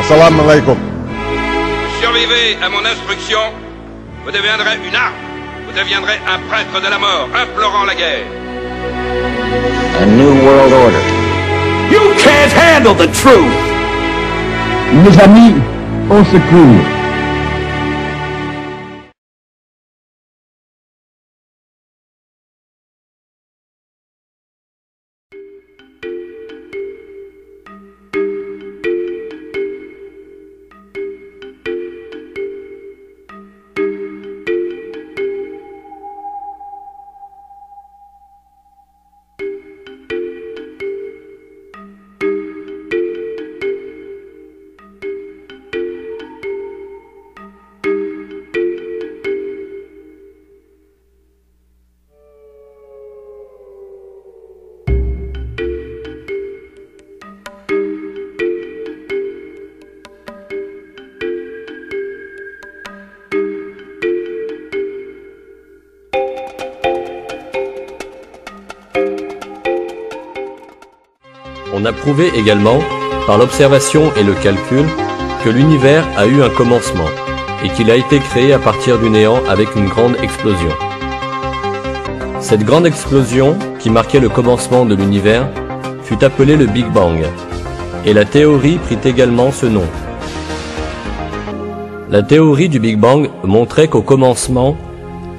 Assalamu alaikum. Survivez à mon instruction, vous deviendrez une arme, vous deviendrez un prêtre de la mort, implorant la guerre. A new world order. You can't handle the truth! Mes amis, au secours! On a prouvé également, par l'observation et le calcul, que l'univers a eu un commencement et qu'il a été créé à partir du néant avec une grande explosion. Cette grande explosion, qui marquait le commencement de l'univers, fut appelée le Big Bang, et la théorie prit également ce nom. La théorie du Big Bang montrait qu'au commencement,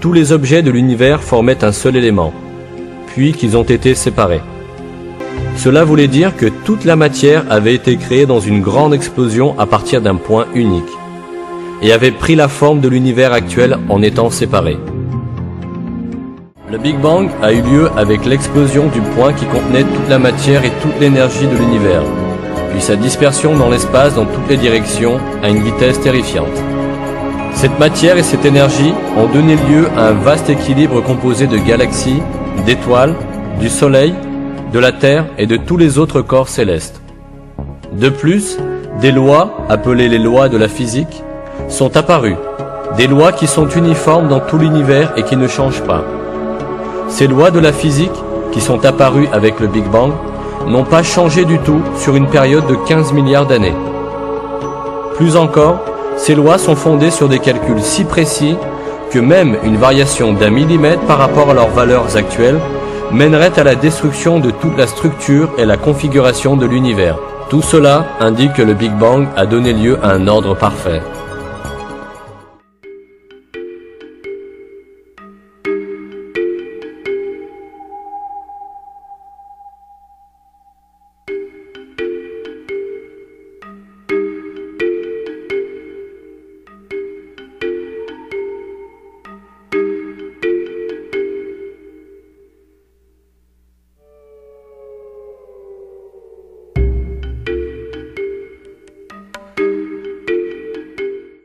tous les objets de l'univers formaient un seul élément, puis qu'ils ont été séparés. Cela voulait dire que toute la matière avait été créée dans une grande explosion à partir d'un point unique, et avait pris la forme de l'univers actuel en étant séparée. Le Big Bang a eu lieu avec l'explosion du point qui contenait toute la matière et toute l'énergie de l'univers, puis sa dispersion dans l'espace dans toutes les directions à une vitesse terrifiante. Cette matière et cette énergie ont donné lieu à un vaste équilibre composé de galaxies, d'étoiles, du Soleil, de la Terre et de tous les autres corps célestes. De plus, des lois, appelées les lois de la physique, sont apparues, des lois qui sont uniformes dans tout l'univers et qui ne changent pas. Ces lois de la physique, qui sont apparues avec le Big Bang, n'ont pas changé du tout sur une période de 15 milliards d'années. Plus encore, ces lois sont fondées sur des calculs si précis que même une variation d'1 millimètre par rapport à leurs valeurs actuelles mènerait à la destruction de toute la structure et la configuration de l'univers. Tout cela indique que le Big Bang a donné lieu à un ordre parfait.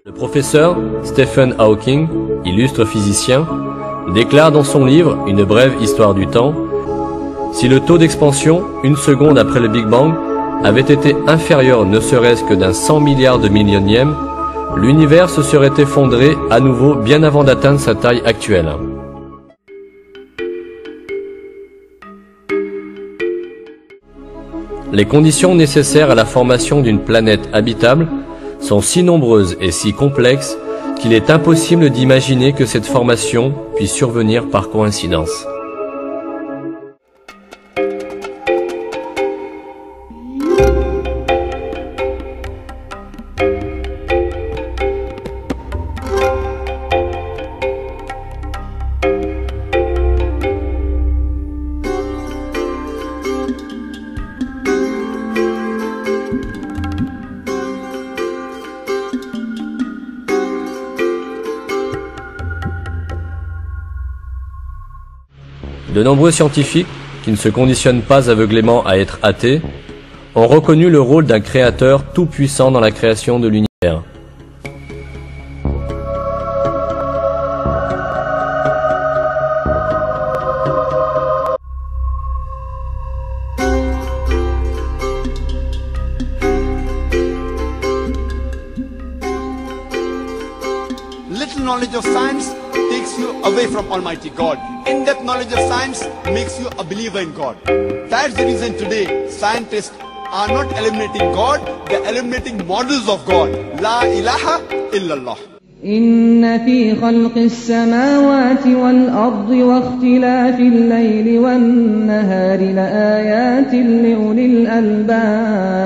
Le professeur Stephen Hawking, illustre physicien, déclare dans son livre « Une brève histoire du temps » si le taux d'expansion, une seconde après le Big Bang, avait été inférieur ne serait-ce que d'un 100 milliards de millionième, l'univers se serait effondré à nouveau bien avant d'atteindre sa taille actuelle. Les conditions nécessaires à la formation d'une planète habitable sont si nombreuses et si complexes qu'il est impossible d'imaginer que cette formation puisse survenir par coïncidence. De nombreux scientifiques, qui ne se conditionnent pas aveuglément à être athées, ont reconnu le rôle d'un créateur tout-puissant dans la création de l'univers. Little knowledge of science takes you away from Almighty God. In-depth knowledge of science makes you a believer in God. That's the reason today scientists are not eliminating God, they are eliminating models of God. La ilaha illallah. إن في خلق السماوات والأرض واختلاف الليل والنهار لآيات لأولي الألباب.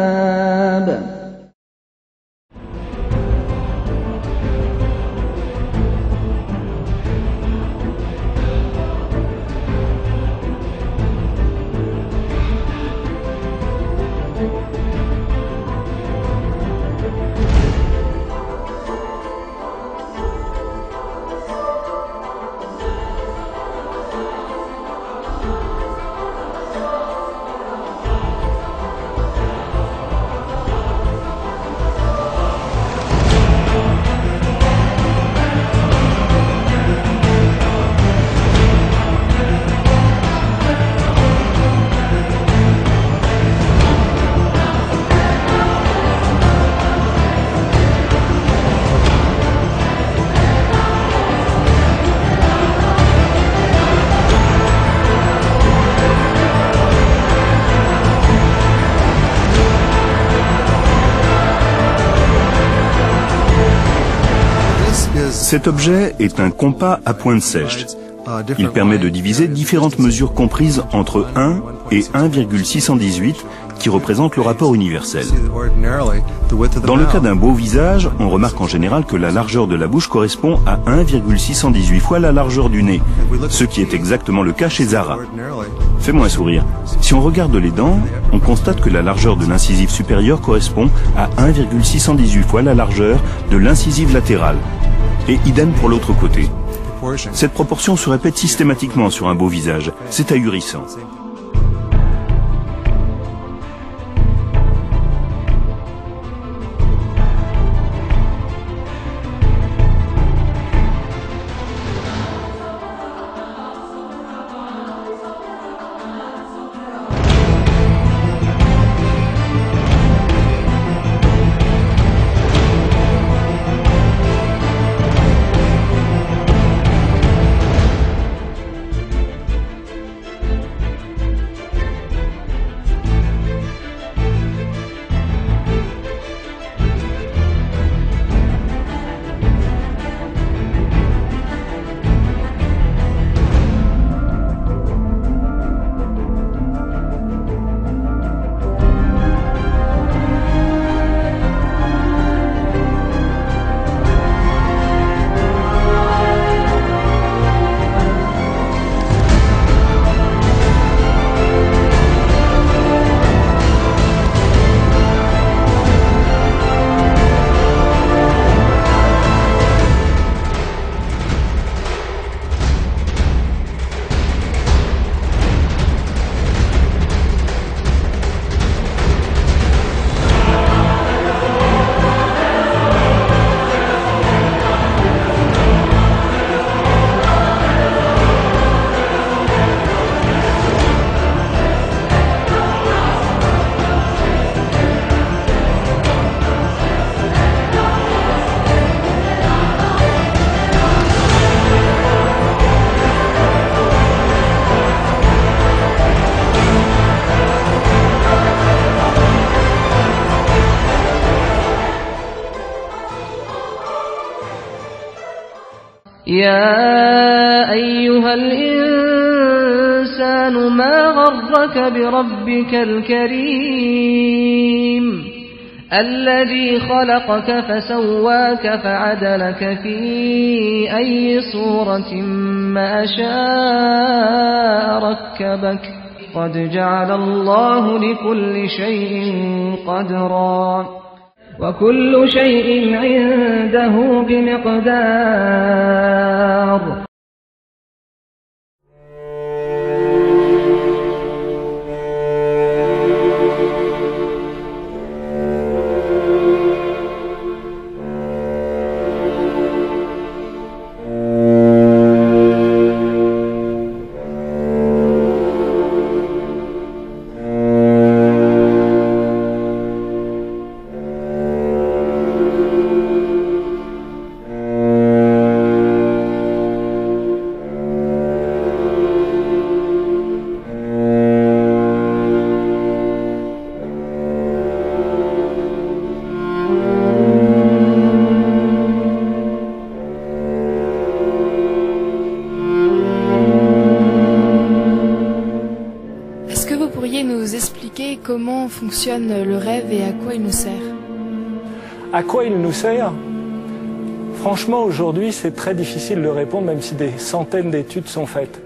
Cet objet est un compas à pointe sèche. Il permet de diviser différentes mesures comprises entre 1 et 1,618 qui représentent le rapport universel. Dans le cas d'un beau visage, on remarque en général que la largeur de la bouche correspond à 1,618 fois la largeur du nez, ce qui est exactement le cas chez Zara. Fais-moi un sourire. Si on regarde les dents, on constate que la largeur de l'incisive supérieure correspond à 1,618 fois la largeur de l'incisive latérale. Et idem pour l'autre côté. Cette proportion se répète systématiquement sur un beau visage. C'est ahurissant. يا أيها الإنسان ما غرك بربك الكريم الذي خلقك فسواك فعدلك في أي صورة ما شاء ركبك قد جعل الله لكل شيء قدرا وكل شيء عنده بمقدار. vous pourriez nous expliquer comment fonctionne le rêve et à quoi il nous sert? À quoi il nous sert? Franchement, aujourd'hui, c'est très difficile de répondre, même si des centaines d'études sont faites.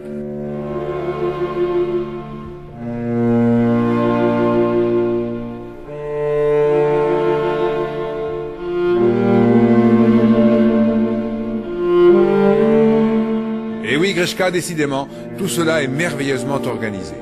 Et oui, Grishka, décidément, tout cela est merveilleusement organisé.